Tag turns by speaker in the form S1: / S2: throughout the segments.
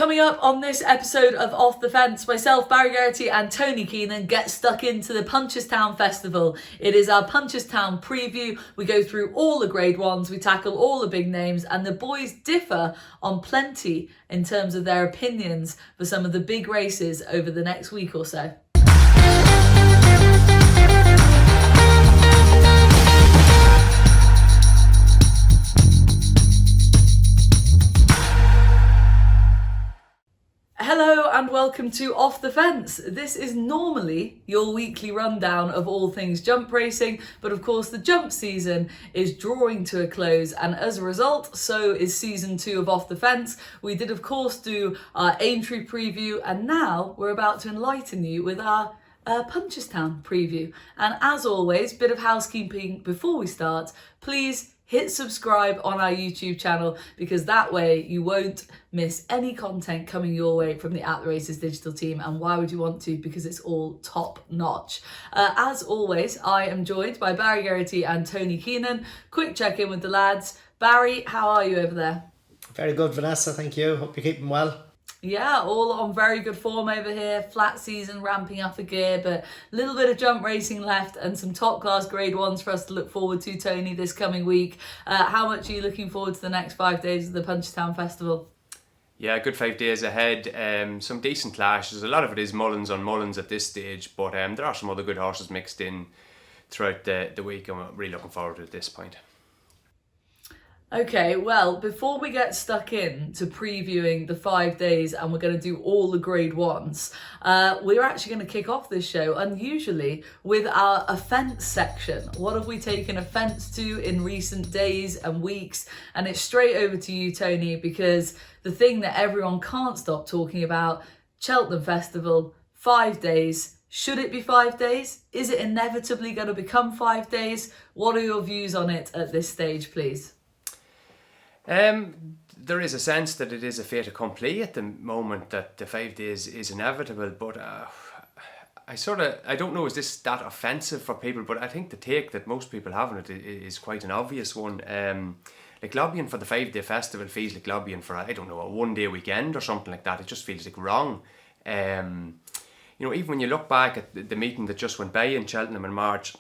S1: Coming up on this episode of Off the Fence, myself, Geraghty and Tony Keenan get stuck into the Punchestown Festival. It is our Punchestown preview. We go through all the grade ones, we tackle all the big names, and the boys differ on plenty in terms of their opinions for some of the big races over the next week or so. Hello and welcome to Off the Fence. This is normally your weekly rundown of all things jump racing, but of course the jump season is drawing to a close, and as a result, so is season 2 of Off the Fence. We did of course do our Aintree preview, and now we're about to enlighten you with our Punchestown preview. And as always, bit of housekeeping before we start, please hit subscribe on our YouTube channel, because that way you won't miss any content coming your way from the At The Races digital team. And why would you want to? Because it's all top notch. As always, I am joined by Barry Geraghty and Tony Keenan. Quick check in with the lads. Barry, how are you over there?
S2: Very good, Vanessa, thank you. Hope you're keeping well.
S1: Yeah, all on very good form over here. Flat season ramping up a gear, but a little bit of jump racing left and some top class grade ones for us to look forward to, Tony, this coming week. How much are you looking forward to the next 5 days of the Punchestown Festival?
S3: Yeah, good 5 days ahead. Some decent clashes. A lot of it is Mullins on Mullins at this stage, but there are some other good horses mixed in throughout the week. I'm really looking forward to it at this point.
S1: Okay, well, before we get stuck in to previewing the 5 days and we're going to do all the grade ones, we're actually going to kick off this show unusually with our offence section. What have we taken offence to in recent days and weeks? And it's straight over to you, Tony, because the thing that everyone can't stop talking about, Cheltenham Festival, 5 days. Should it be 5 days? Is it inevitably going to become 5 days? What are your views on it at this stage, please?
S3: There is a sense that it is a fait accompli at the moment, that the 5 days is inevitable, but I don't know, is this that offensive for people? But I think the take that most people have on it is quite an obvious one. Like lobbying for the 5-day festival feels like lobbying for, I don't know, a 1-day weekend or something like that. It just feels like wrong. Even when you look back at the meeting that just went by in Cheltenham in March,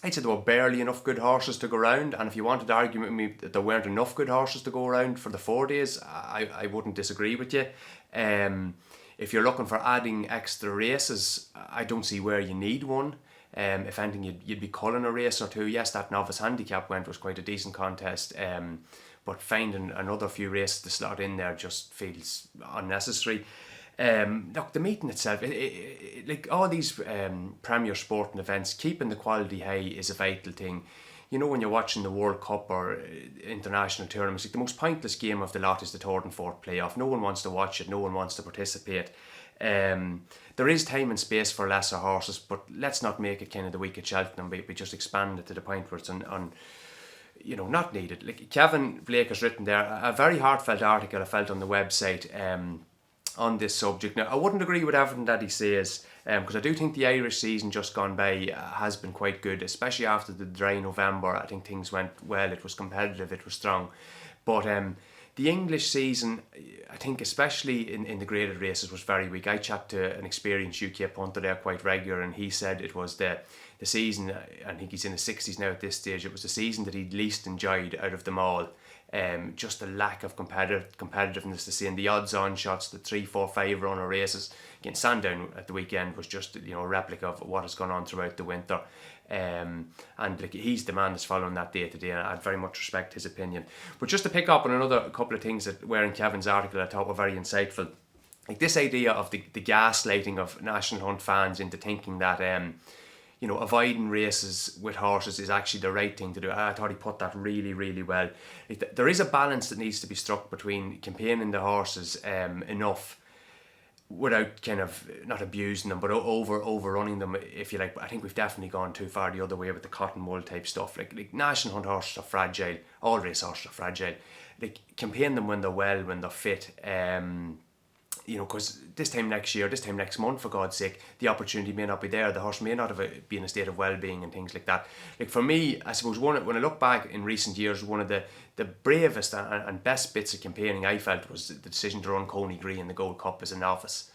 S3: I'd say there were barely enough good horses to go around, and if you wanted to argue with me that there weren't enough good horses to go around for the 4 days, I wouldn't disagree with you. If you're looking for adding extra races, I don't see where you need one. If anything, you'd be culling a race or two. Yes, that novice handicap was quite a decent contest, but finding another few races to slot in there just feels unnecessary. Look, the meeting itself, like all these premier sporting events, keeping the quality high is a vital thing. You know, when you're watching the World Cup or international tournaments, like the most pointless game of the lot is the third and fourth playoff. No one wants to watch it, no one wants to participate. There is time and space for lesser horses, but let's not make it kind of the week at Cheltenham. We just expand it to the point where it's not needed. Like Kevin Blake has written there a very heartfelt article I felt on the website on this subject. Now, I wouldn't agree with everything that he says, because I do think the Irish season just gone by has been quite good, especially after the dry November. I think things went well, it was competitive, it was strong. But the English season, I think especially in the graded races, was very weak. I chat to an experienced UK punter there quite regular, and he said it was the season, I think he's in his 60s now at this stage, it was the season that he'd least enjoyed out of them all. Just the lack of competitiveness to see in the odds-on shots, the 3, 4, 5 runner races. Again, Sandown at the weekend was just a replica of what has gone on throughout the winter. And like he's the man that's following that day to day, and I'd very much respect his opinion. But just to pick up on another couple of things that were in Kevin's article I thought were very insightful, like this idea of the gaslighting of National Hunt fans into thinking that avoiding races with horses is actually the right thing to do. I thought he put that really, really well. There is a balance that needs to be struck between campaigning the horses enough without kind of not abusing them, but overrunning them, if you like. I think we've definitely gone too far the other way with the cotton wool type stuff. Like National Hunt horses are fragile. All race horses are fragile. Like campaign them when they're well, when they're fit. because this time next month, for God's sake, the opportunity may not be there. The horse may not have be in a state of well-being and things like that. Like for me, I suppose when I look back in recent years, one of the bravest and best bits of campaigning I felt was the decision to run Coney Green in the Gold Cup as a novice.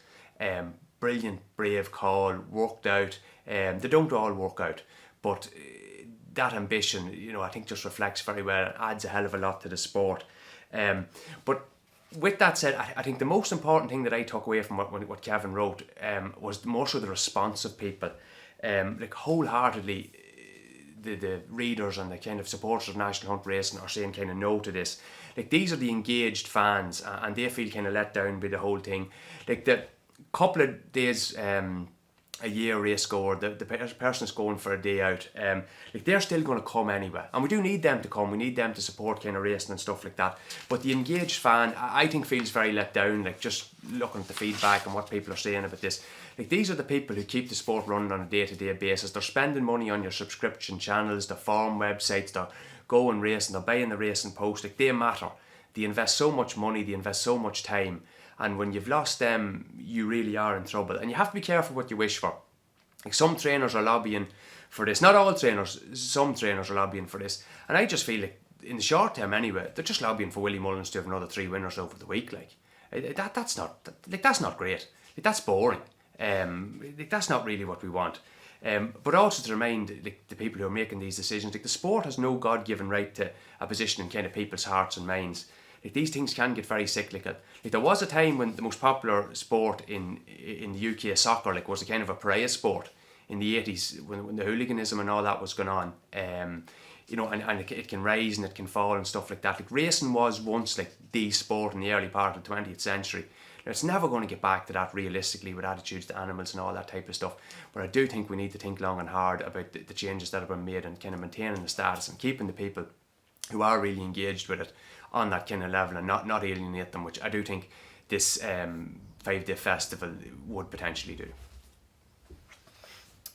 S3: Brilliant, brave call, worked out. They don't all work out, but that ambition, I think just reflects very well, adds a hell of a lot to the sport. But with that said, I think the most important thing that I took away from what Kevin wrote was more so the response of people. Like wholeheartedly, the readers and the kind of supporters of National Hunt Racing are saying kind of no to this. Like these are the engaged fans, and they feel kind of let down by the whole thing. Like the couple of days a year race go, or the person is going for a day out, like they're still going to come anyway, and we do need them to come. We need them to support kind of racing and stuff like that. But the engaged fan, I think, feels very let down. Like just looking at the feedback and what people are saying about this, like these are the people who keep the sport running on a day-to-day basis. They're spending money on your subscription channels, the forum websites, they're going racing, they're buying the Racing Post. Like they matter. They invest so much money, they invest so much time. And when you've lost them, you really are in trouble. And you have to be careful what you wish for. Like some trainers are lobbying for this. Not all trainers, some trainers are lobbying for this. And I just feel like, in the short term anyway, they're just lobbying for Willie Mullins to have another 3 winners over the week. Like that's not great. Like that's boring. Like that's not really what we want. But also to remind like the people who are making these decisions, like the sport has no God-given right to a position in kind of people's hearts and minds. Like these things can get very cyclical. Like there was a time when the most popular sport in the UK, soccer, like was a kind of a pariah sport in the 80s when the hooliganism and all that was going on. And it can rise and it can fall and stuff like that. Like racing was once like the sport in the early part of the 20th century. Now, it's never going to get back to that realistically with attitudes to animals and all that type of stuff. But I do think we need to think long and hard about the changes that have been made and kind of maintaining the status and keeping the people who are really engaged with it on that kind of level and not alienate them, which I do think this 5-day festival would potentially do.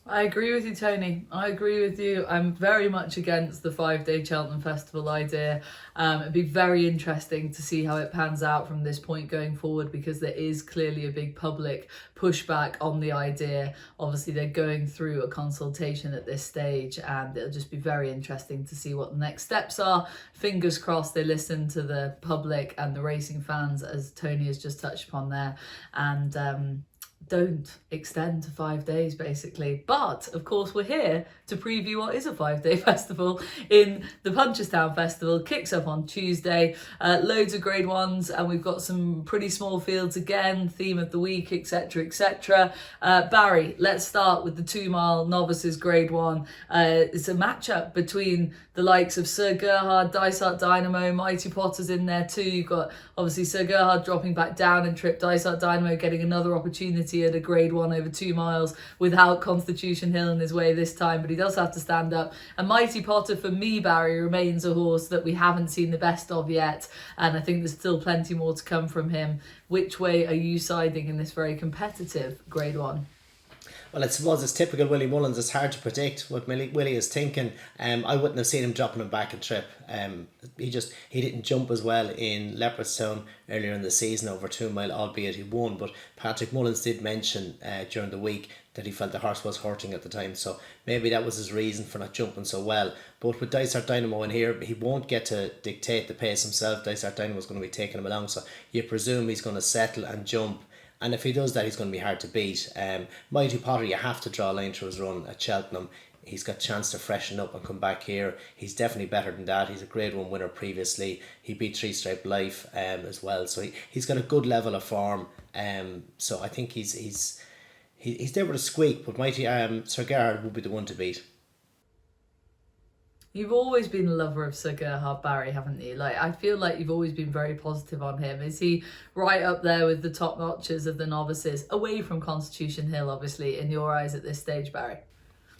S1: I agree with you, Tony. I agree with you. I'm very much against the 5-day Cheltenham Festival idea. It'd be very interesting to see how it pans out from this point going forward, because there is clearly a big public pushback on the idea. Obviously, they're going through a consultation at this stage, and it'll just be very interesting to see what the next steps are. Fingers crossed they listen to the public and the racing fans, as Tony has just touched upon there, and don't extend to 5 days basically. But of course we're here to preview what is a 5-day festival in the Punchestown Festival. Kicks up on Tuesday, loads of grade ones, and we've got some pretty small fields again, theme of the week, etc, etc. Barry, let's start with the 2 mile novices grade 1. It's a matchup between the likes of Sir Gerhard, Dysart Dynamo, Mighty Potter's in there too. You've got obviously Sir Gerhard dropping back down and trip, Dysart Dynamo getting another opportunity at a grade 1 over 2 miles without Constitution Hill in his way this time, but he does have to stand up. And Mighty Potter, for me, Barry, remains a horse that we haven't seen the best of yet, and I think there's still plenty more to come from him. Which way are you siding in this very competitive grade 1?
S2: Well, I suppose it's typical Willie Mullins. It's hard to predict what Willie is thinking. I wouldn't have seen him dropping him back a trip. He didn't jump as well in Leopardstown earlier in the season over 2 mile, albeit he won. But Patrick Mullins did mention during the week that he felt the horse was hurting at the time. So maybe that was his reason for not jumping so well. But with Dysart Dynamo in here, he won't get to dictate the pace himself. Dysart Dynamo is going to be taking him along. So you presume he's going to settle and jump. And if he does that, he's going to be hard to beat. Mighty Potter, you have to draw a line through his run at Cheltenham. He's got a chance to freshen up and come back here. He's definitely better than that. He's a grade 1 winner previously. He beat 3 Stripe Life as well. So he's got a good level of form. So I think he's there with a squeak, but Mighty Sir Gerhard would be the one to beat.
S1: You've always been a lover of Sir Gerhard, Barry, haven't you? Like, I feel like you've always been very positive on him. Is he right up there with the top notches of the novices, away from Constitution Hill, obviously, in your eyes at this stage, Barry?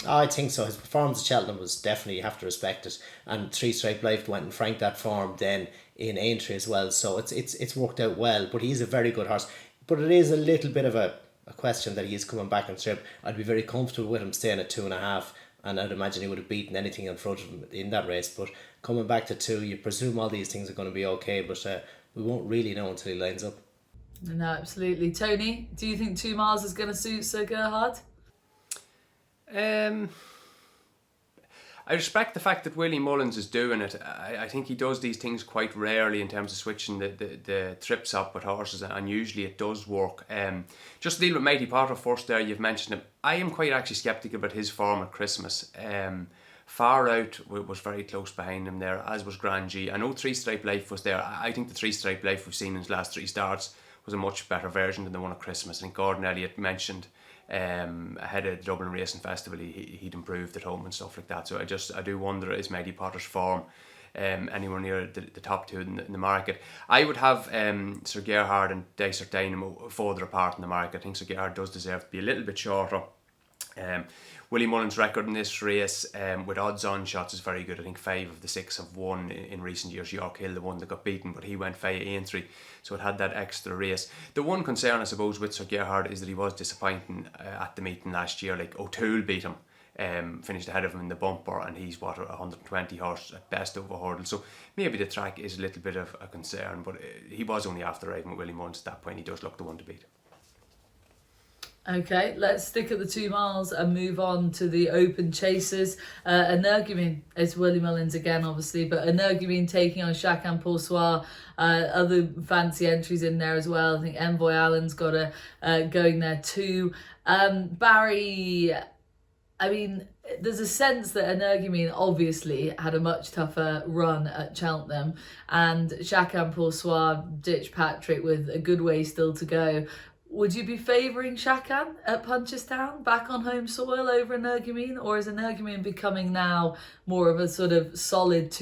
S2: I think so. His performance at Cheltenham was definitely, you have to respect it. And 3 Stripe Life went and franked that form then in Aintree as well. So it's worked out well. But he's a very good horse. But it is a little bit of a question that he is coming back on trip. I'd be very comfortable with him staying at 2.5. And I'd imagine he would have beaten anything in front of him in that race. But coming back to 2, you presume all these things are going to be okay. But we won't really know until he lines up.
S1: No, absolutely. Tony, do you think 2 miles is going to suit Sir Gerhard?
S3: I respect the fact that Willie Mullins is doing it. I think he does these things quite rarely in terms of switching the trips up with horses, and usually it does work. Just to deal with Matey Potter first there, you've mentioned him. I am quite actually sceptical about his form at Christmas. Far Out was very close behind him there, as was Grand G. I know Three Stripe Life was there. I think the Three Stripe Life we've seen in his last 3 starts was a much better version than the one at Christmas. I think Gordon Elliott mentioned ahead of the Dublin Racing Festival he'd improved at home and stuff like that. So I do wonder, is Matey Potter's form anywhere near the top 2 in the market? I would have Sir Gerhard and Desert Dynamo further apart in the market. I think Sir Gerhard does deserve to be a little bit shorter. Willie Mullins' record in this race with odds-on shots is very good. I think 5 of the 6 have won in recent years. York Hill, the one that got beaten, but he went 5-3, so it had that extra race. The one concern, I suppose, with Sir Gerhard is that he was disappointing at the meeting last year. Like O'Toole beat him, finished ahead of him in the bumper, and he's 120 horse at best over hurdle. So maybe the track is a little bit of a concern, but he was only after riding with Willie Mullins at that point. He does look the one to beat.
S1: Okay, let's stick at the 2 miles and move on to the open chases. Energumene, it's Willie Mullins again, obviously, but Energumene taking on Chacun Pour Soi. Other fancy entries in there as well. I think Envoy Allen's got a going there too. Barry, I mean, there's a sense that Energumene obviously had a much tougher run at Cheltenham, and Chacun Pour Soi ditched Patrick with a good way still to go. Would you be favouring Chacun at Punchestown back on home soil over Energumene, or is Energumene becoming now more of a sort of solid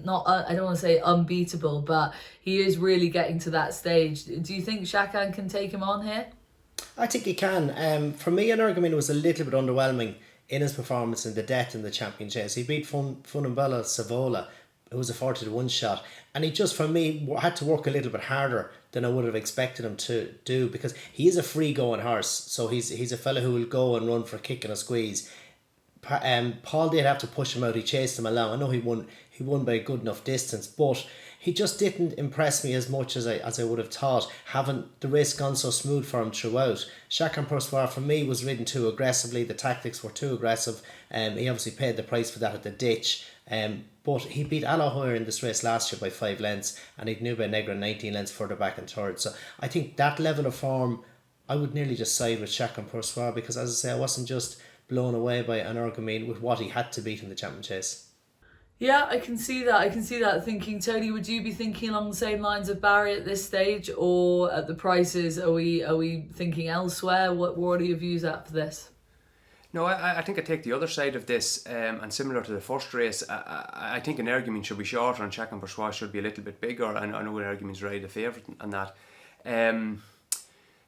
S1: not I don't want to say unbeatable, but he is really getting to that stage? Do you think Chacun can take him on here?
S2: I think he can. For me, Energumene was a little bit underwhelming in his performance in the death in the Champion Chase. He beat Funambella Savola. It was a 40-1 shot, and he just, for me, had to work a little bit harder than I would have expected him to do, because he is a free going horse. So he's a fella who will go and run for a kick and a squeeze. Paul did have to push him out. He chased him along. I know he won by a good enough distance, but he just didn't impress me as much as I would have thought, having the race gone so smooth for him throughout. Chacun Pour Soi for me was ridden too aggressively. The tactics were too aggressive. He obviously paid the price for that at the ditch. But he beat Allaho in this race last year by 5 lengths, and he'd Nube Negra 19 lengths further back in third. So I think that level of form, I would nearly just side with Chacun Pour Soi, because, as I say, I wasn't just blown away by Energumene with what he had to beat in the Champion Chase.
S1: Yeah, I can see that thinking. Tony, would you be thinking along the same lines of Barry at this stage, or at the prices, are we thinking elsewhere? What are your views at for this?
S3: No, I think I take the other side of this, and similar to the first race, I think Energumene should be shorter and Chacun Pour Soi should be a little bit bigger, and I know Energumene's right a favourite on that.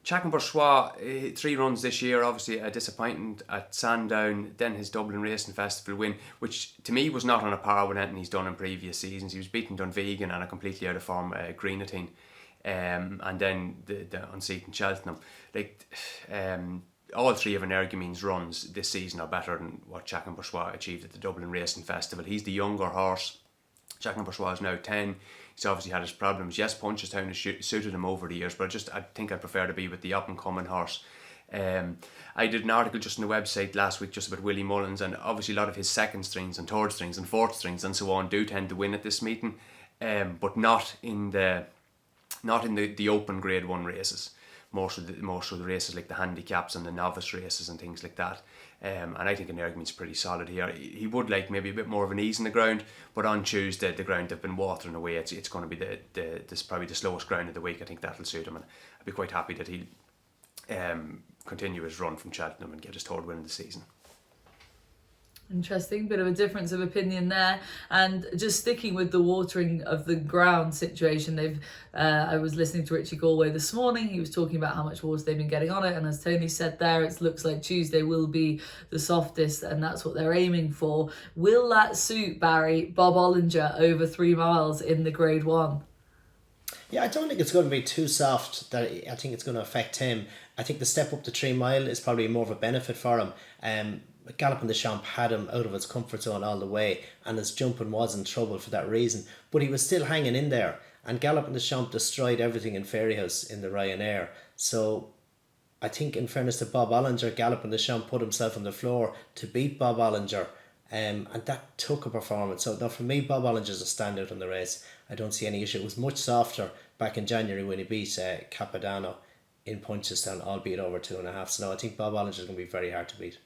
S3: Chacun Pour Soi, 3 runs this year, obviously a disappointment at Sandown, then his Dublin Racing Festival win, which to me was not on a par with anything he's done in previous seasons. He was beaten Dunvegan and a completely out of form Greenatine, and then the unseated Cheltenham. All 3 of Energumene's runs this season are better than what Chacun Pour Soi achieved at the Dublin Racing Festival. He's the younger horse. Chacun Pour Soi is now 10. He's obviously had his problems. Yes, Punchestown has suited him over the years, but I think I'd prefer to be with the up-and-coming horse. I did an article just on the website last week just about Willie Mullins, and obviously a lot of his second strings and third strings and fourth strings and so on do tend to win at this meeting, but not in the open Grade 1 races. More so the races like the handicaps and the novice races and things like that. And I think Energumene's pretty solid here. He would like maybe a bit more of an ease in the ground, but on Tuesday the ground they've been watering away. It's going to be this probably the slowest ground of the week. I think that'll suit him, and I'd be quite happy that he'll continue his run from Cheltenham and get his 3rd win of the season.
S1: Interesting, bit of a difference of opinion there. And just sticking with the watering of the ground situation, I was listening to Richie Galway this morning. He was talking about how much water they've been getting on it, and as Tony said there, it looks like Tuesday will be the softest, and that's what they're aiming for. Will that suit Barry Bob Olinger over 3 miles in the Grade 1?
S2: Yeah, I don't think it's going to be too soft that I think it's going to affect him. I think the step up to 3 mile is probably more of a benefit for him. Galloping the Champ had him out of his comfort zone all the way, and his jumping was in trouble for that reason, but he was still hanging in there, And Galloping the Champ destroyed everything in Fairyhouse in the Ryanair. So I think, in fairness to Bob Olinger, Galloping the Champ put himself on the floor to beat Bob Olinger. And that took a performance. So now for me, Bob Ollinger's a standout in the race. I don't see any issue. It was much softer back in January when he beat Capodanno in Punchestown, albeit over 2.5. So no, I think Bob Ollinger's going to be very hard to beat.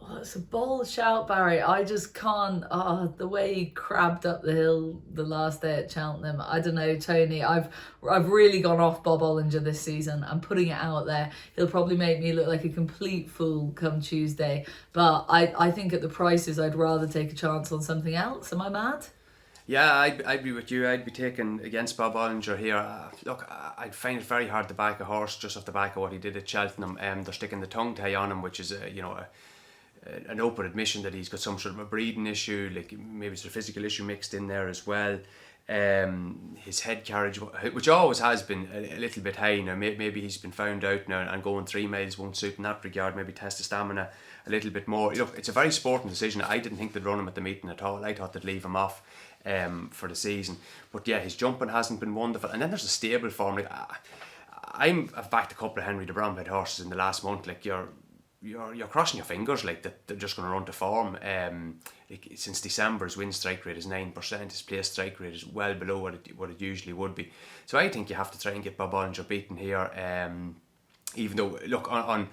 S1: Oh, it's a bold shout, Barry. I just can't. The way he crabbed up the hill the last day at Cheltenham. I don't know, Tony. I've really gone off Bob Olinger this season. I'm putting it out there. He'll probably make me look like a complete fool come Tuesday. But I think at the prices, I'd rather take a chance on something else. Am I mad?
S3: Yeah, I'd be with you. I'd be taking against Bob Olinger here. Look, I'd find it very hard to back a horse just off the back of what he did at Cheltenham. They're sticking the tongue tie on him, which is an open admission that he's got some sort of a breathing issue, like maybe it's a physical issue mixed in there as well. His head carriage, which always has been a little bit high now, maybe he's been found out now, and going 3 miles won't suit in that regard. Maybe test the stamina a little bit more. Look, it's a very sporting decision. I didn't think they'd run him at the meeting at all. I thought they'd leave him off for the season. But yeah, his jumping hasn't been wonderful. And then there's a stable form. Like I've backed a couple of Henry de Bromhead horses in the last month. Like you're crossing your fingers like that they're just going to run to form. Like since December, his win strike rate is 9%. His place strike rate is well below what it usually would be. So I think you have to try and get Bob Olinger beaten here. Even though, look, on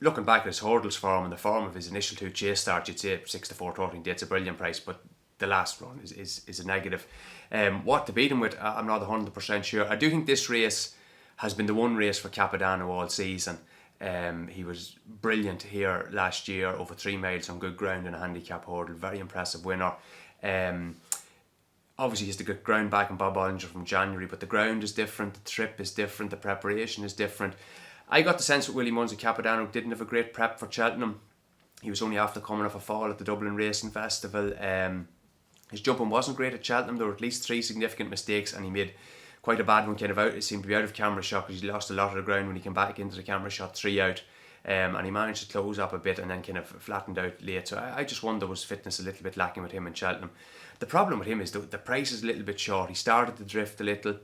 S3: looking back at his hurdles form and the form of his initial 2 chase starts, you'd say 6 to 4 it's a brilliant price, but the last run is a negative. What to beat him with, I'm not 100% sure. I do think this race has been the one race for Capodanno all season. He was brilliant here last year, over 3 miles on good ground in a handicap hurdle. Very impressive winner. Obviously he has to get ground back in Bob Olinger from January, but the ground is different, the trip is different, the preparation is different. I got the sense that Willie Munn's at Capodanno didn't have a great prep for Cheltenham. He was only after coming off a fall at the Dublin Racing Festival. His jumping wasn't great at Cheltenham. There were at least 3 significant mistakes, and he made quite a bad one kind of out. It seemed to be out of camera shot because he lost a lot of the ground when he came back into the camera shot, 3 out. And he managed to close up a bit and then kind of flattened out late. So I just wonder, was fitness a little bit lacking with him in Cheltenham? The problem with him is the price is a little bit short. He started to drift a little.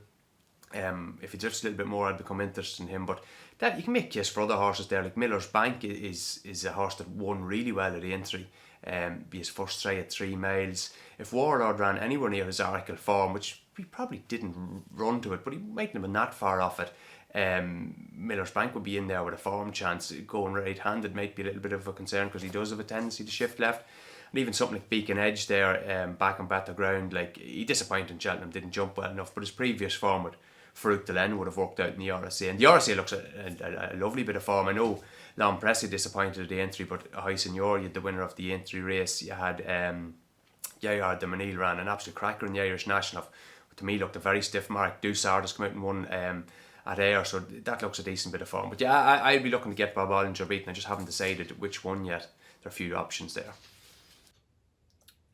S3: If he drifts a little bit more, I'd become interested in him. But that you can make case for other horses there. Like Miller's Bank is a horse that won really well at the entry. Be his first try at 3 miles. If Warlord ran anywhere near his Oracle form, which he probably didn't run to it, but he mightn't have been that far off it, Miller's Bank would be in there with a form chance. Going right-handed might be a little bit of a concern because he does have a tendency to shift left. And even something like Beacon Edge there, back on better ground, like he disappointed in Cheltenham, didn't jump well enough, but his previous form with Farouk Delen would have worked out in the RSA. And the RSA looks a lovely bit of form. I know Lawn Pressy disappointed at the entry, but High Senior, you had the winner of the entry race. You had Geraghty and Tony Keenan ran an absolute cracker in the Irish National. To me, looked a very stiff mark. Dusard has come out and won at Ayr, so that looks a decent bit of form. But yeah, I'd be looking to get Bob Olinger beaten. I just haven't decided which one yet. There are a few options there.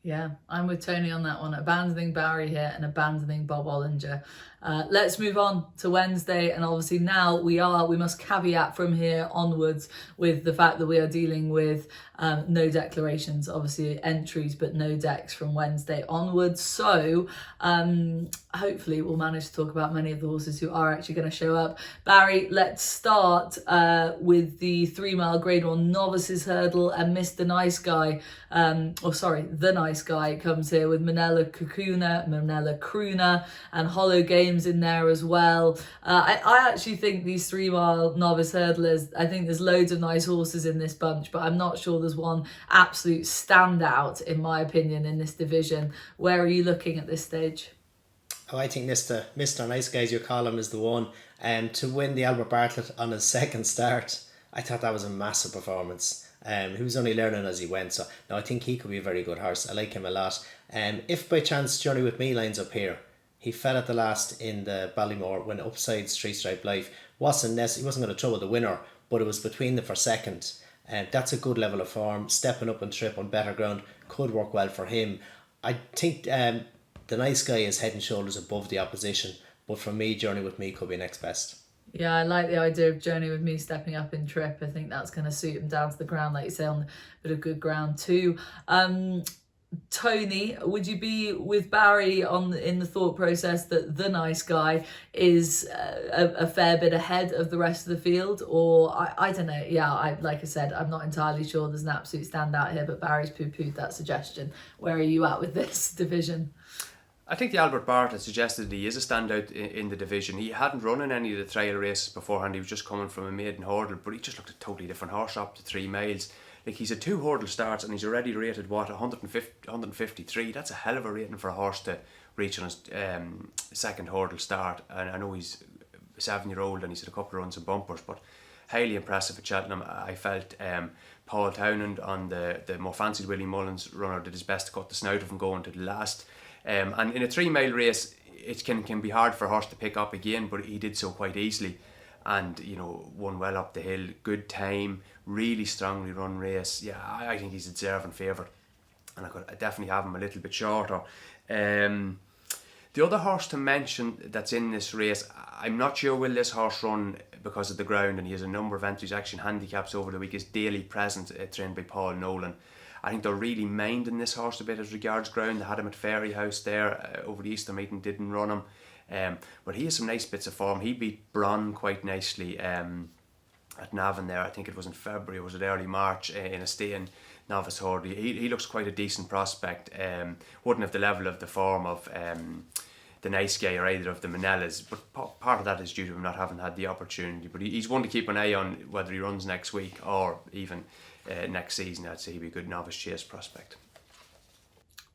S1: Yeah, I'm with Tony on that one. Abandoning Barry here and abandoning Bob Olinger. Let's move on to Wednesday, and obviously now we must caveat from here onwards with the fact that we are dealing with no declarations, obviously entries, but no decks from Wednesday onwards. So hopefully we'll manage to talk about many of the horses who are actually going to show up. Barry, let's start with the 3 mile grade 1 novices hurdle, and Mr. Nice Guy, the Nice Guy comes here with Manella Crooner and Hollow Games in there as well. I actually think these 3 mile novice hurdlers, I think there's loads of nice horses in this bunch, but I'm not sure there's one absolute standout in my opinion in this division. Where are you looking at this stage?
S2: Oh, I think Mr. Nice Guy, as you call him, is the one. To win the Albert Bartlett on his second start, I thought that was a massive performance. He was only learning as he went, so now I think he could be a very good horse. I like him a lot. If by chance Journey With Me lines up here, he fell at the last in the Ballymore when Upside's 3-stripe life he wasn't going to trouble the winner, but it was between them for second. That's a good level of form. Stepping up and trip on better ground could work well for him. I think the Nice Guy is head and shoulders above the opposition, but for me, Journey With Me could be next best.
S1: Yeah, I like the idea of Journey With Me stepping up in trip. I think that's going to suit him down to the ground, like you say, on a bit of good ground too. Tony, would you be with Barry in the thought process that the nice guy is a fair bit ahead of the rest of the field? Or I don't know. Yeah, like I said, I'm not entirely sure there's an absolute standout here, but Barry's poo-pooed that suggestion. Where are you at with this division?
S3: I think the Albert Barrett suggested he is a standout in the division. He hadn't run in any of the trail races beforehand. He was just coming from a maiden hurdle, but he just looked a totally different horse up to 3 miles. Like, he's had 2 hurdle starts and he's already rated, 153. That's a hell of a rating for a horse to reach on his second hurdle start. And I know he's a 7-year-old and he's had a couple of runs and bumpers, but highly impressive at Cheltenham. I felt Paul Townend on the more fancied Willie Mullins runner did his best to cut the snout of him going to the last. And in a 3 mile race, it can be hard for a horse to pick up again, but he did so quite easily. And, you know, won well up the hill, good time, really strongly run race. Yeah, I think he's a deserving favourite. And I definitely have him a little bit shorter. The other horse to mention that's in this race, I'm not sure will this horse run because of the ground, and he has a number of entries, action handicaps over the week, is Daily Present, trained by Paul Nolan. I think they're really minding this horse a bit as regards ground. They had him at Fairyhouse there over the Easter meeting, didn't run him. But he has some nice bits of form. He beat Bron quite nicely at Navan there. I think it was in February or was it early March in a staying novice hurdle. He looks quite a decent prospect. Wouldn't have the level of the form of the Nice Guy or either of the Manellas, but part of that is due to him not having had the opportunity. But he's one to keep an eye on, whether he runs next week or even next season. I'd say he'd be a good novice chase prospect.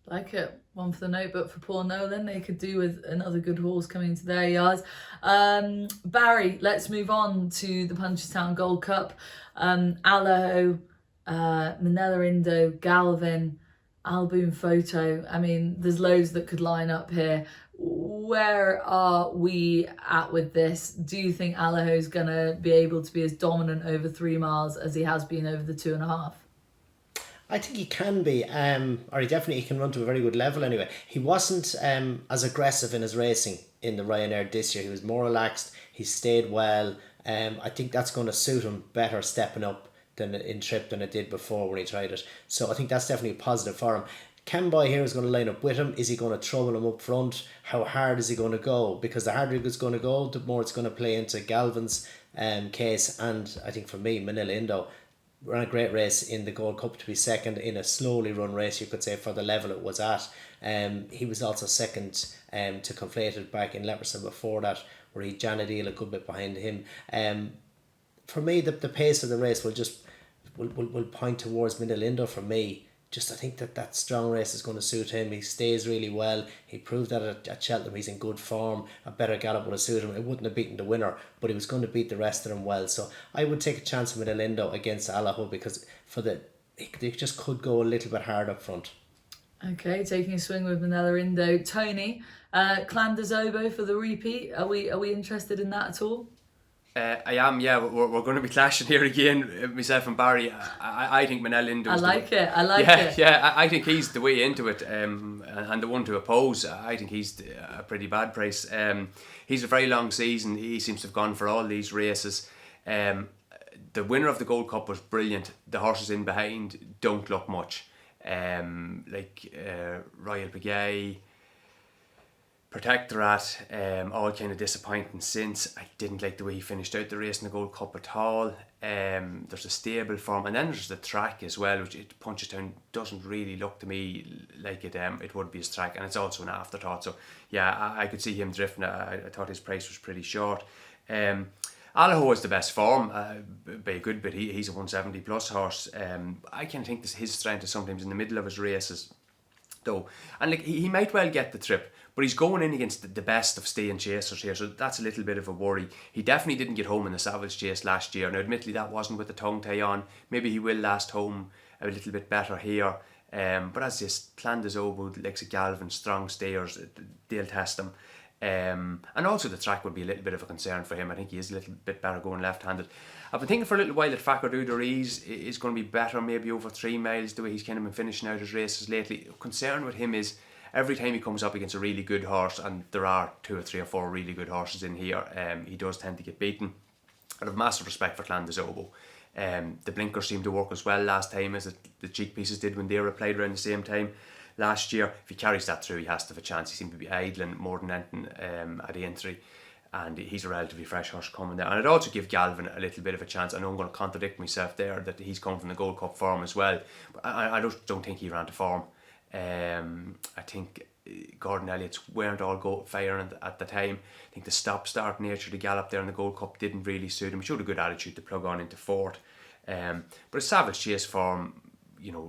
S1: Like it. One for the notebook for Paul Nolan. They could do with another good horse coming to their yards. Barry, let's move on to the Punchestown Gold Cup. Allaho, Manila Indo, Galvin, Alboon Photo. I mean, there's loads that could line up here. Where are we at with this? Do you think Allaho's going to be able to be as dominant over 3 miles as he has been over the 2.5?
S2: I think he can be, or he definitely can run to a very good level anyway. He wasn't as aggressive in his racing in the Ryanair this year. He was more relaxed. He stayed well. I think that's going to suit him better stepping up than in trip than it did before when he tried it. So I think that's definitely a positive for him. Ken Boy here is going to line up with him. Is he going to trouble him up front? How hard is he going to go? Because the harder it's going to go, the more it's going to play into Galvin's case. And I think for me, Manila Indo ran a great race in the Gold Cup to be second in a slowly run race, you could say, for the level it was at. He was also second to Conflated back in Leopardstown before that, where he Janadil a good bit behind him. For me, the pace of the race will point towards Manila Indo for me. Just I think that strong race is going to suit him. He stays really well. He proved that at Cheltenham he's in good form. A better gallop would have suited him. It wouldn't have beaten the winner, but he was going to beat the rest of them well. So I would take a chance with Elindo against Allaho because they just could go a little bit hard up front.
S1: Okay, taking a swing with Manila Indo. Tony, Clan de Zobo for the repeat. Are we interested in that at all?
S3: I am, yeah. We're going to be clashing here again, myself and Barry. I think Manel Indo.
S1: I like it.
S3: Yeah, I think he's the way into it, and the one to oppose. I think he's a pretty bad price. He's a very long season. He seems to have gone for all these races. The winner of the Gold Cup was brilliant. The horses in behind don't look much. Like Royal Begay, Protectorate, all kind of disappointing since. I didn't like the way he finished out the race in the Gold Cup at all. There's a stable form, and then there's the track as well, which Punchestown doesn't really look to me like it would be his track, and it's also an afterthought. So yeah, I could see him drifting. I thought his price was pretty short. Allaho is the best form by a good bit. He's a 170 plus horse. I can think his strength is sometimes in the middle of his races, though, and like he might well get the trip. But he's going in against the best of staying chasers here, so that's a little bit of a worry. He definitely didn't get home in the Savage Chase last year. Now, admittedly, that wasn't with the tongue tie on. Maybe he will last home a little bit better here. But as this Clan de Zobo, likes of Galvin, strong stayers, they'll test him. And also the track would be a little bit of a concern for him. I think he is a little bit better going left-handed. I've been thinking for a little while that Facile Vega is going to be better, maybe over 3 miles, the way he's kind of been finishing out his races lately. Concern with him is every time he comes up against a really good horse, and there are 2 or 3 or 4 really good horses in here, he does tend to get beaten. I have massive respect for Clan de Zobo. The blinkers seemed to work as well last time as the cheek pieces did when they were applied around the same time. last year. If he carries that through, he has to have a chance. He seemed to be idling more than anything at the entry. And he's a relatively fresh horse coming there. And I'd also give Galvin a little bit of a chance. I know I'm going to contradict myself there, that he's come from the Gold Cup form as well. But I don't think he ran to form. I think Gordon Elliott's weren't all firing at the time. I think the stop-start nature of the gallop there in the Gold Cup didn't really suit him. He showed a good attitude to plug on into fourth. But a Savage Chase form,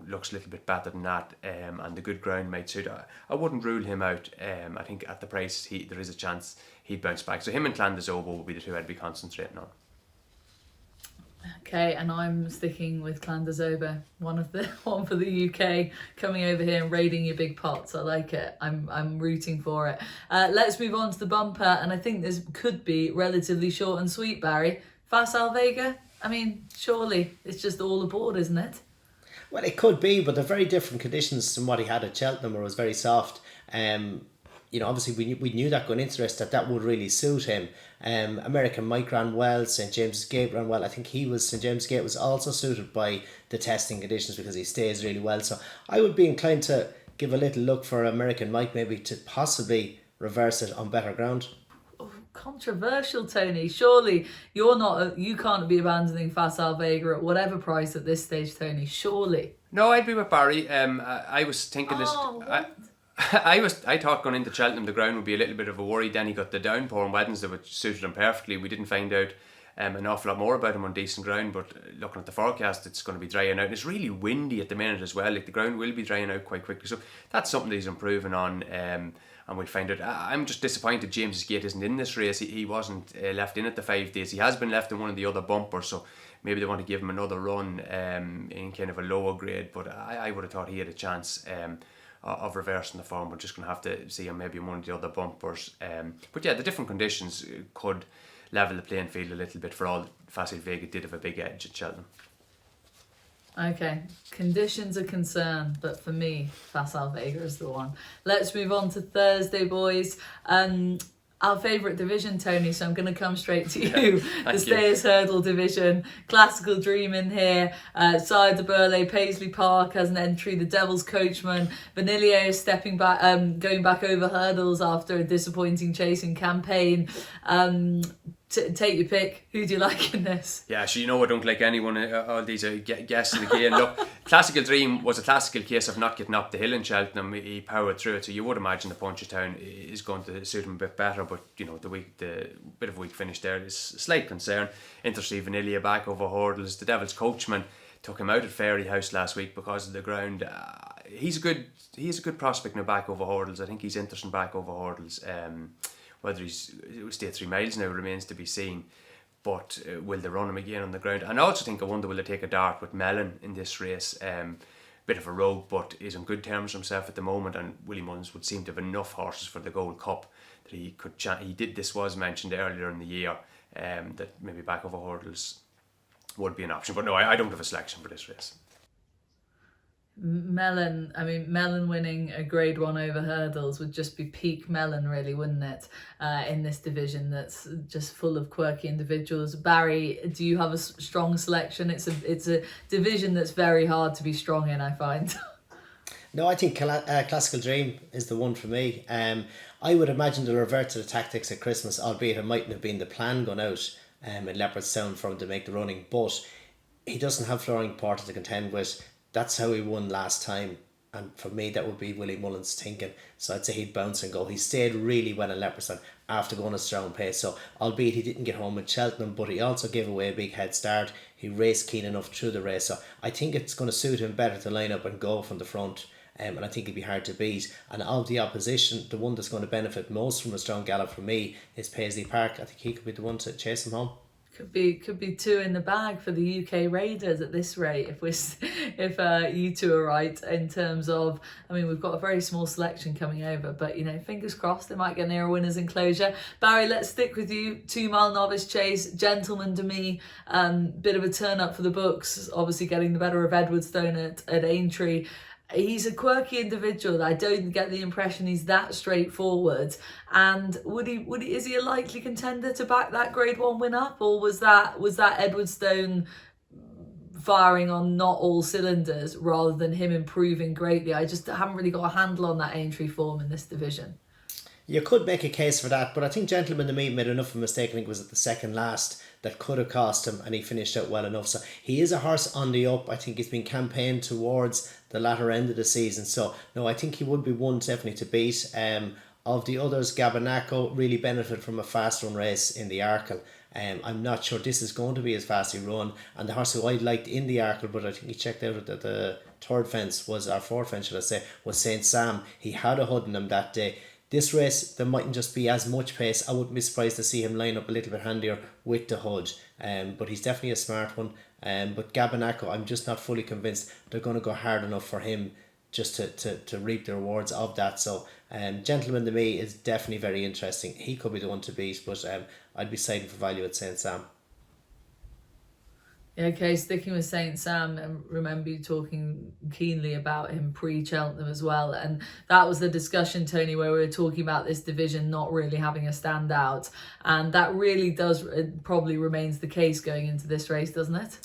S3: looks a little bit better than that, and the good ground might suit. I wouldn't rule him out. I think at the price there is a chance he'd bounce back. So him and Clandazobo will be the two I'd be concentrating on.
S1: Okay, and I'm sticking with Clandazobo, one for the UK, coming over here and raiding your big pots. I like it. I'm rooting for it. Let's move on to the bumper, and I think this could be relatively short and sweet, Barry. Facile Vega. I mean, surely it's just all aboard, isn't it?
S2: Well, it could be, but they're very different conditions from what he had at Cheltenham, where it was very soft. Obviously we knew that going into this that would really suit him. American Mike ran well, St James's Gate ran well. I think St James's Gate was also suited by the testing conditions because he stays really well. So I would be inclined to give a little look for American Mike, maybe to possibly reverse it on better ground.
S1: Controversial, Tony. Surely you can't be abandoning Facile Vega at whatever price at this stage, Tony. Surely.
S3: No, I'd be with Barry. I was thinking this. I thought going into Cheltenham the ground would be a little bit of a worry. Then he got the downpour on Wednesday, which suited him perfectly. We didn't find out an awful lot more about him on decent ground, but looking at the forecast, it's going to be drying out. And it's really windy at the minute as well. Like, the ground will be drying out quite quickly, so that's something that he's improving on. And we'll find out. I'm just disappointed James's Gate isn't in this race. He wasn't left in at the 5 days. He has been left in one of the other bumpers, so maybe they want to give him another run in kind of a lower grade. But I would have thought he had a chance of reversing the form. We're just going to have to see him maybe in one of the other bumpers. But yeah, the different conditions could level the playing field a little bit. For all, Facile Vega did have a big edge at Cheltenham.
S1: Okay, conditions are concerned, but for me, Facile Vega is the one. Let's move on to Thursday, boys. Our favourite division, Tony, so I'm going to come straight to you. The Stayers Hurdle division. Classical Dream in here. Sire de Burley, Paisley Park has an entry. The Devil's Coachman. Vanillier is stepping back, going back over hurdles after a disappointing chasing campaign. Take your pick. Who do you like in this?
S3: Yeah, so I don't like anyone. All these are guessing again. Look, Classical Dream was a classical case of not getting up the hill in Cheltenham. He powered through it, so you would imagine the Punchestown is going to suit him a bit better. But the bit of a weak finish there is a slight concern. Intercity Vanillia back over hurdles. The Devil's Coachman took him out at Fairyhouse last week because of the ground. He's a good prospect now back over hurdles. I think he's interesting back over hurdles. Whether it stay 3 miles now remains to be seen. But will they run him again on the ground? And I also think, I wonder, will they take a dart with Mellon in this race? Bit of a rogue, but is on good terms with himself at the moment. And Willie Mullins would seem to have enough horses for the Gold Cup that he could. This was mentioned earlier in the year, that maybe back over hurdles would be an option. But no, I don't have a selection for this race.
S1: Mellon winning a grade 1 over hurdles would just be peak Mellon, really, wouldn't it? In this division that's just full of quirky individuals. Barry, do you have a strong selection? It's a division that's very hard to be strong in, I find.
S2: No, I think Classical Dream is the one for me. I would imagine they'll revert to the tactics at Christmas, albeit it mightn't have been the plan gone out in Leopardstown for him to make the running, but he doesn't have Flooring Porter to contend with. That's how he won last time, and for me that would be Willie Mullins' thinking. So I'd say he'd bounce and go. He stayed really well in Leopardstown after going a strong pace, so albeit he didn't get home with Cheltenham, but he also gave away a big head start. He raced keen enough through the race, so I think it's going to suit him better to line up and go from the front, and I think he'd be hard to beat. And of the opposition, the one that's going to benefit most from a strong gallop for me is Paisley Park. I think he could be the one to chase him home.
S1: Could be 2 in the bag for the UK Raiders at this rate, if you two are right in terms of, we've got a very small selection coming over, but fingers crossed they might get near a winner's enclosure. Barry, let's stick with you. 2 mile novice chase, Gentleman to me, bit of a turn up for the books, obviously getting the better of Edwardstone at Aintree. He's a quirky individual. I don't get the impression he's that straightforward. And is he a likely contender to back that grade 1 win up, or was that Edwardstone firing on not all cylinders rather than him improving greatly. I just haven't really got a handle on that Aintree form in this division.
S2: You could make a case for that, but I think Gentleman to Me made enough of a mistake. I think it was at the second last that could have cost him, and he finished out well enough. So he is a horse on the up. I think he's been campaigned towards the latter end of the season. So no, I think he would be one definitely to beat. Of the others, Gabanaco really benefited from a fast run race in the Arkle. I'm not sure this is going to be as fast a run, and the horse who I liked in the Arkle, but I think he checked out that the third fence was, or fourth fence should I say, was St. Sam. He had a hood in him that day. This race, there mightn't just be as much pace. I wouldn't be surprised to see him line up a little bit handier with the hood. But he's definitely a smart one. But Gabanaco, I'm just not fully convinced they're going to go hard enough for him just to reap the rewards of that. So Gentleman to Me is definitely very interesting. He could be the one to beat, but I'd be siding for value at St. Sam.
S1: Okay, sticking with St. Sam, and remember you talking keenly about him pre-Cheltenham as well, and that was the discussion, Tony, where we were talking about this division not really having a standout, and that really does, it probably remains the case going into this race, doesn't it?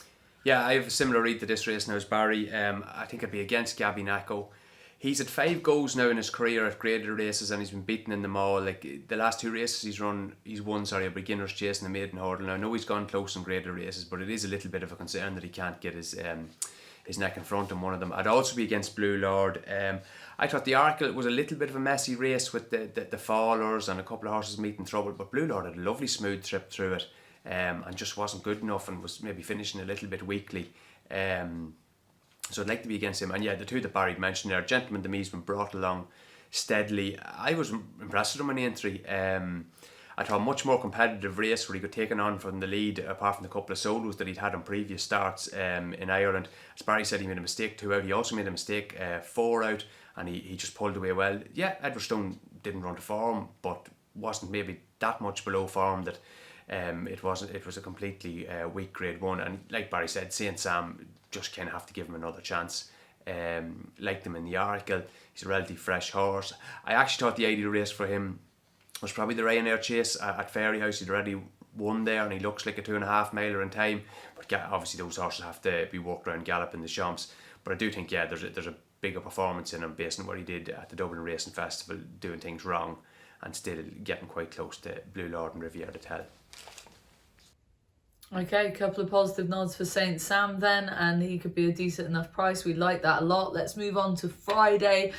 S3: Yeah, I have a similar read to this race now as Barry. I think it'd be against Gabanaco. He's had 5 goals now in his career at graded races, and he's been beaten in them all. Like the last 2 races he's won a beginner's chase and a maiden hurdle. Now I know he's gone close in graded races, but it is a little bit of a concern that he can't get his neck in front in one of them. I'd also be against Blue Lord. I thought the Arkle was a little bit of a messy race with the fallers and a couple of horses meeting trouble, but Blue Lord had a lovely smooth trip through it, and just wasn't good enough and was maybe finishing a little bit weakly. So I'd like to be against him. And yeah, the two that Barry mentioned there, Gentleman to Me's been brought along steadily. I was impressed with him in the entry. I thought a much more competitive race where he got taken on from the lead, apart from the couple of solos that he'd had on previous starts in Ireland. As Barry said, he made a mistake 2 out. He also made a mistake 4 out, and he just pulled away well. Yeah, Edwardstone didn't run to form, but wasn't maybe that much below form that it was a completely weak grade 1. And like Barry said, St. Sam just kind of have to give him another chance. Like them in the Arkle, he's a relatively fresh horse. I actually thought the ideal race for him was probably the Ryanair chase at Fairyhouse. He'd already won there, and he looks like a 2.5 miler in time. But obviously those horses have to be walked around galloping the Champs. But I do think there's a bigger performance in him based on what he did at the Dublin Racing Festival, doing things wrong and still getting quite close to Blue Lord and Riviere de Tell.
S1: Okay, a couple of positive nods for St. Sam then, and he could be a decent enough price. We like that a lot. Let's move on to Friday,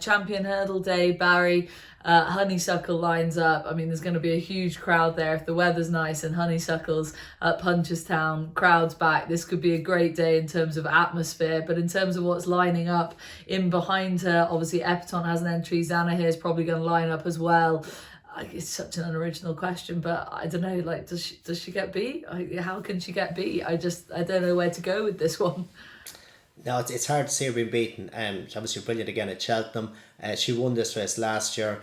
S1: Champion Hurdle Day. Barry, Honeysuckle lines up. I mean, there's going to be a huge crowd there if the weather's nice and Honeysuckle's at Punchestown, crowd's back. This could be a great day in terms of atmosphere, but in terms of what's lining up in behind her, obviously Epatante has an entry. Zana here is probably going to line up as well. It's such an unoriginal question, but I don't know, like, does she get beat? How can she get beat? I don't know where to go with this one.
S2: No, it's hard to see her being beaten. She's obviously brilliant again at Cheltenham. She won this race last year.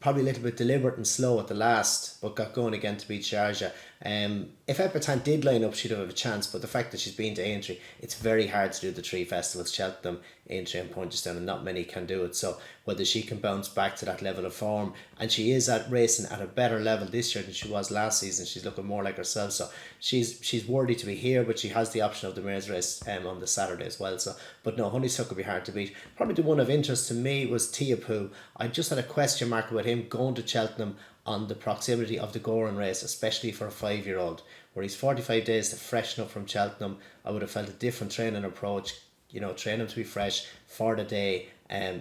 S2: Probably a little bit deliberate and slow at the last, but got going again to beat Sharjah. If Epatante did line up, she'd have a chance, but the fact that she's been to Aintree, it's very hard to do the 3 festivals, Cheltenham, Aintree and Punchestown, and not many can do it. So whether she can bounce back to that level of form, and she is at racing at a better level this year than she was last season. She's looking more like herself, so she's worthy to be here, but she has the option of the mare's race on the Saturday as well. So, but no, Honeysuckle would be hard to beat. Probably the one of interest to me was Tiapu. I just had a question mark about him going to Cheltenham on the proximity of the Goran race, especially for a 5-year-old, where he's 45 days to freshen up from Cheltenham. I would have felt a different training approach, train him to be fresh for the day.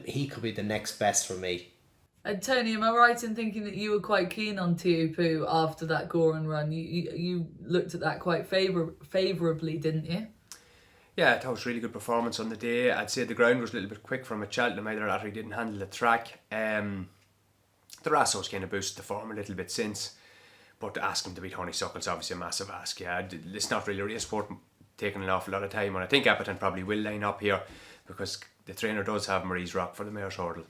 S2: He could be the next best for me.
S1: And Tony, am I right in thinking that you were quite keen on Tiapu after that Goran run? You looked at that quite favourably, didn't you?
S3: Yeah, I thought it was a really good performance on the day. I'd say the ground was a little bit quick from a Cheltenham, either that or he didn't handle the track. The Rasso's kind of boosted the form a little bit since, but to ask him to beat Honeysuckle is obviously a massive ask. Yeah, it's not really a race sport taking an awful lot of time, and I think Epatante probably will line up here because the trainer does have Marie's Rock for the mare's hurdle.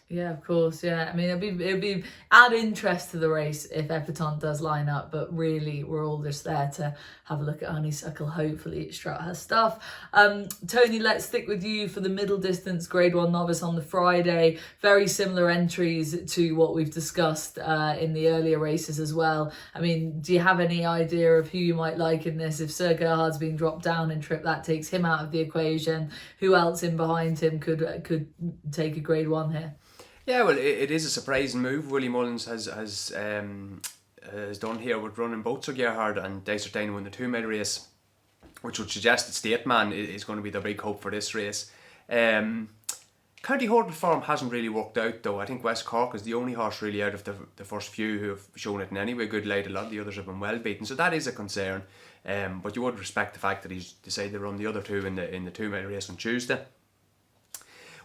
S1: Yeah, of course. Yeah, I mean, it'd be add interest to the race if Epatante does line up, but really we're all just there to have a look at Honeysuckle. Hopefully, strut her stuff. Tony, let's stick with you for the middle distance Grade 1 novice on the Friday. Very similar entries to what we've discussed in the earlier races as well. I mean, do you have any idea of who you might like in this? If Sir Gerhard's been dropped down in trip, that takes him out of the equation. Who else in behind him could take a Grade 1 here?
S3: Yeah, well, it is a surprising move Willie Mullins has done here with running both Sir Gerhard and Desert Dane in the 2 mile race, which would suggest that Stateman is going to be the big hope for this race. County Hurdle form hasn't really worked out though. I think West Cork is the only horse really out of the first few who have shown it in any way good light. A lot of the others have been well beaten, so that is a concern. But you would respect the fact that he's decided to run the other two in the 2 mile race on Tuesday.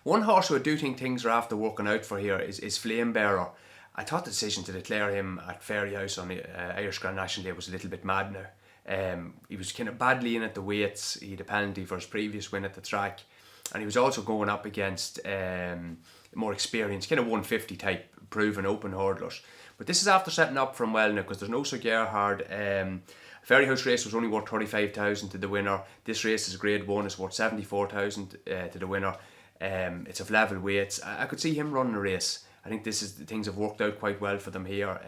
S3: One horse who I do think things are after working out for here is Flame Bearer. I thought the decision to declare him at Fairyhouse on the Irish Grand National Day was a little bit mad now. He was kind of badly in at the weights. He had a penalty for his previous win at the track, and he was also going up against more experienced, kind of 150 type proven open hurdlers. But this is after setting up from well now, because there's no Sir Gerhard. Fairyhouse race was only worth 35,000 to the winner. This race is a Grade 1, it's worth 74,000 to the winner. It's of level weights. I could see him running a race. I think things have worked out quite well for them here.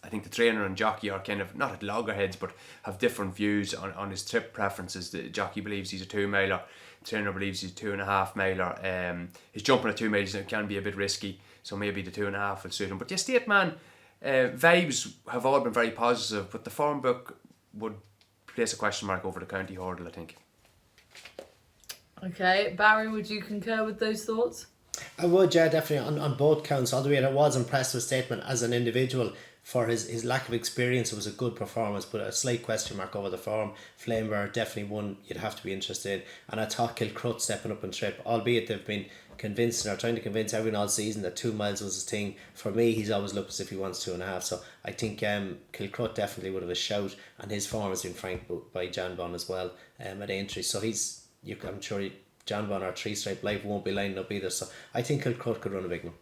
S3: I think the trainer and jockey are kind of not at loggerheads, but have different views on his trip preferences. The jockey believes he's a 2 miler. The trainer believes he's a 2.5 miler. His jumping at 2 miles can be a bit risky, so maybe the 2.5 will suit him. But yeah, Stateman vibes have all been very positive, but the form book would place a question mark over the County Hurdle, I think.
S1: Okay, Barry, would you concur with those thoughts?
S2: I would, yeah, definitely on both counts. All the way, I was impressed with Stateman as an individual for his lack of experience. It was a good performance, but a slight question mark over the form. Flamebearer definitely one you'd have to be interested in. And I thought Kilcrut stepping up and trip, albeit they've been convincing or trying to convince everyone all season that 2 miles was his thing. For me, he's always looked as if he wants 2.5. So I think Kilcrut definitely would have a shout, and his form has been franked by Jan Bon as well at entry. So I'm sure Jan Bon or 3 Stripe Life won't be lining up either. So I think Kilcrut could run a big one.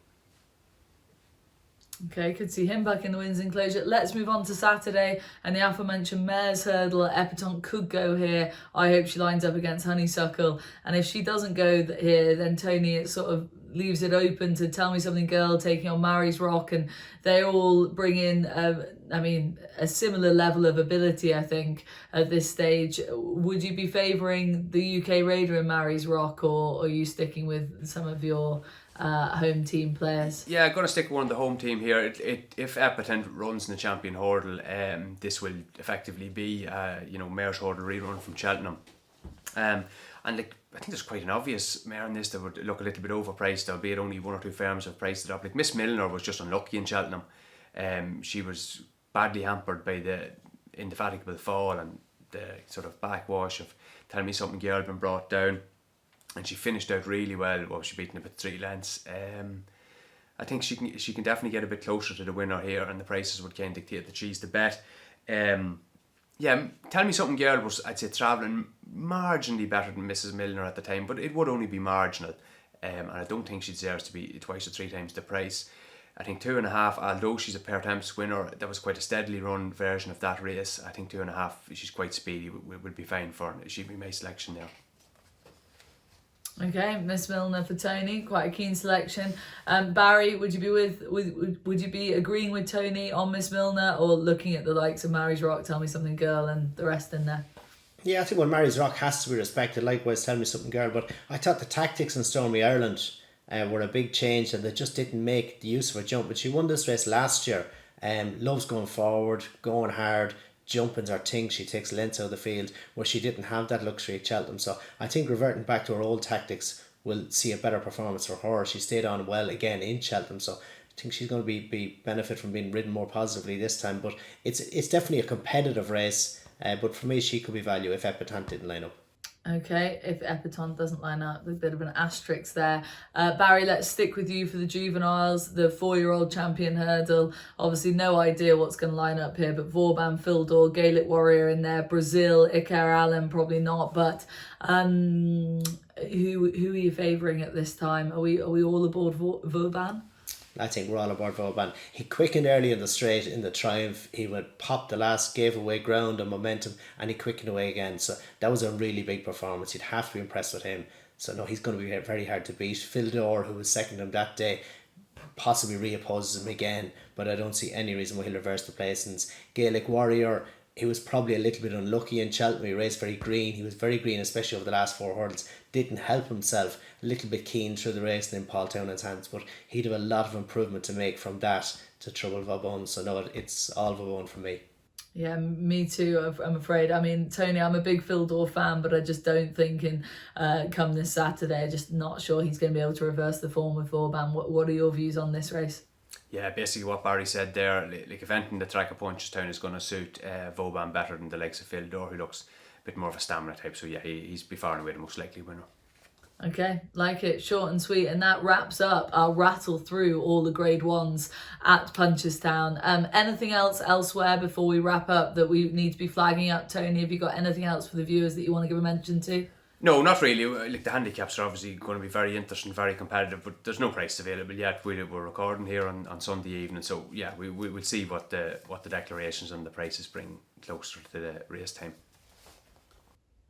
S1: Okay, could see him back in the wins enclosure. Let's move on to Saturday, and the aforementioned Mare's Hurdle. Epatante could go here. I hope she lines up against Honeysuckle, and if she doesn't go here, then Tony, it sort of leaves it open to Tell Me Something Girl taking on Mary's Rock, and they all bring in a similar level of ability, I think, at this stage. Would you be favouring the UK Raider in Mary's Rock, or are you sticking with some of your home team players?
S3: Yeah, I'm going to stick with one of the home team here. If Epatante runs in the Champion Hurdle, this will effectively be Mare's Hurdle rerun from Cheltenham. I think there's quite an obvious mare in this that would look a little bit overpriced, albeit only 1 or 2 firms have priced it up. Like Miss Milner was just unlucky in Cheltenham. She was badly hampered by the indefatigable fall and the sort of backwash of Tell Me Something Girl been brought down, and she finished out really well. Well, she beaten about 3 lengths. I think she can definitely get a bit closer to the winner here, and the prices would kind of dictate that she's the bet. Tell Me Something Girl was, I'd say, travelling marginally better than Mrs. Milner at the time, but it would only be marginal. And I don't think she deserves to be 2 or 3 times the price. I think 2.5, although she's a pair temps winner, that was quite a steadily run version of that race. I think 2.5, she's quite speedy, would be fine for her. She'd be my selection there.
S1: Okay, Miss Milner for Tony, quite a keen selection. Barry, would you be agreeing with Tony on Miss Milner, or looking at the likes of Mary's Rock, Tell Me Something Girl, and the rest in there?
S2: Yeah, I think Mary's Rock has to be respected. Likewise, Tell Me Something Girl. But I thought the tactics in Stormy Ireland were a big change, and they just didn't make the use of a jump. But she won this race last year. Loves going forward, going hard. Jumping's her thing. She takes lengths out of the field, where she didn't have that luxury at Cheltenham. So I think reverting back to her old tactics will see a better performance for her. She stayed on well again in Cheltenham, so I think she's going to be benefit from being ridden more positively this time. But it's definitely a competitive race. But for me, she could be value if Epatante didn't line up.
S1: Okay, if Epatante doesn't line up, a bit of an asterisk there. Barry, let's stick with you for the juveniles, the 4-year-old champion hurdle. Obviously, no idea what's going to line up here, but Vauban, Fildor, Gaelic Warrior in there, Brazil, Iker Allen, probably not. But who are you favouring at this time? Are we all aboard Vauban?
S2: I think we're all aboard Vauban. He quickened early in the straight in the Triumph. He would pop the last, gave away ground and momentum, and he quickened away again. So that was a really big performance. You'd have to be impressed with him. So no, he's going to be very hard to beat. Fildor, who was second him that day, possibly reopposes him again, but I don't see any reason why he'll reverse the placings. Gaelic Warrior, he was probably a little bit unlucky in Cheltenham. He raced very green. He was very green, especially over the last 4 hurdles. Didn't help himself. A little bit keen through the race and in Paul Townend's hands, but he'd have a lot of improvement to make from that to trouble Vauban. So no, it's all Vauban for me.
S1: Yeah, me too, I'm afraid. I mean, Tony, I'm a big Fildor fan, but I just don't think come this Saturday, I'm just not sure he's going to be able to reverse the form with Vauban. What are your views on this race?
S3: Yeah, basically what Barry said there, like if anything, the track of Punchestown is going to suit Vauban better than the likes of Fildor, who looks a bit more of a stamina type. So yeah, he's by far and away the most likely winner.
S1: Okay, like it, short and sweet, and that wraps up our rattle through all the grade 1s at Punchestown. Anything else elsewhere before we wrap up that we need to be flagging up, Tony? Have you got anything else for the viewers that you want to give a mention to?
S3: No, not really. Like the handicaps are obviously going to be very interesting, very competitive, but there's no price available yet. We're recording here on Sunday evening, so yeah, we'll see what the declarations and the prices bring closer to the race time.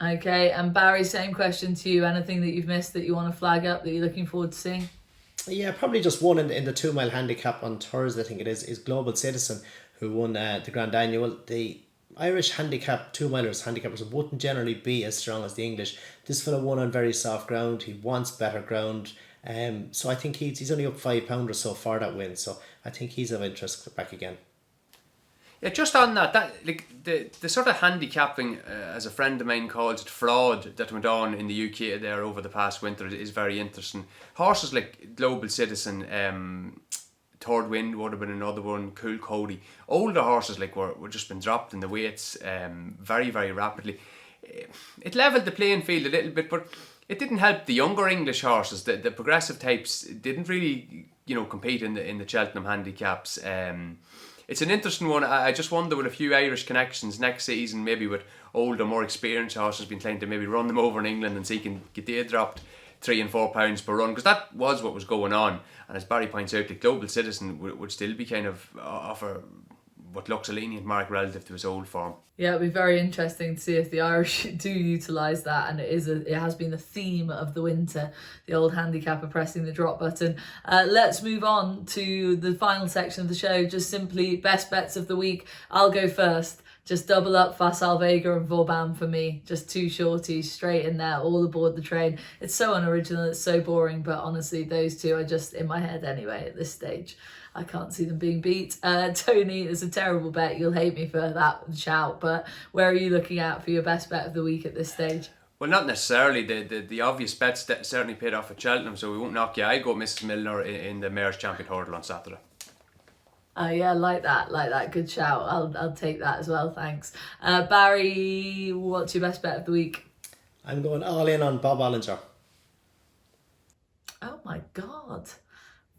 S1: Okay, and Barry, same question to you. Anything that you've missed that you want to flag up that you're looking forward to seeing?
S2: Yeah, probably just one in the 2 mile handicap on Thursday, I think it is Global Citizen, who won the Grand Annual. The Irish handicap 2 milers handicappers wouldn't generally be as strong as the English. This fellow won on very soft ground. He wants better ground. So I think he's only up £5 or so for that win. So I think he's of interest back again.
S3: Yeah, just on that like the sort of handicapping, as a friend of mine calls it, fraud that went on in the UK there over the past winter is very interesting. Horses like Global Citizen, Third Wind would have been another one, Cool Cody. Older horses like were just been dropped in the weights very, very rapidly. It levelled the playing field a little bit, but it didn't help the younger English horses. The progressive types didn't really, compete in the Cheltenham handicaps. It's an interesting one. I just wonder, with a few Irish connections next season, maybe with older, more experienced horses being trying to maybe run them over in England and see if can get they dropped £3 and £4 per run, because that was what was going on. And as Barry points out, the Global Citizen would still be kind of offer what looks a lenient mark relative to his old form.
S1: Yeah, it'll be very interesting to see if the Irish do utilise that, and it has been the theme of the winter, the old handicapper pressing the drop button. Let's move on to the final section of the show, just simply best bets of the week. I'll go first. Just double up Facile Vega and Vauban for me. Just 2 shorties straight in there, all aboard the train. It's so unoriginal, it's so boring, but honestly, those 2 are just in my head anyway at this stage. I can't see them being beat. Tony, is a terrible bet. You'll hate me for that shout, but where are you looking at for your best bet of the week at this stage?
S3: Well, not necessarily. The obvious bets that certainly paid off at Cheltenham, so we won't knock you. I go Mrs. Milner in the Mayor's Champion Hurdle on Saturday.
S1: Yeah, like that. Good shout. I'll take that as well, thanks. Barry, what's your best bet of the week?
S2: I'm going all in on Bob Olinger.
S1: Oh my God.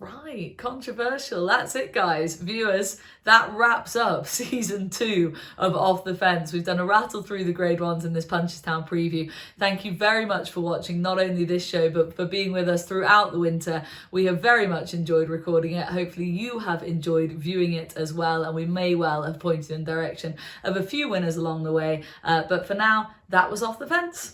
S1: Right, controversial. That's it, guys. Viewers, that wraps up season 2 of Off the Fence. We've done a rattle through the grade 1s in this Punchestown preview. Thank you very much for watching not only this show, but for being with us throughout the winter. We have very much enjoyed recording it. Hopefully you have enjoyed viewing it as well, and we may well have pointed in the direction of a few winners along the way. But for now, that was Off the Fence.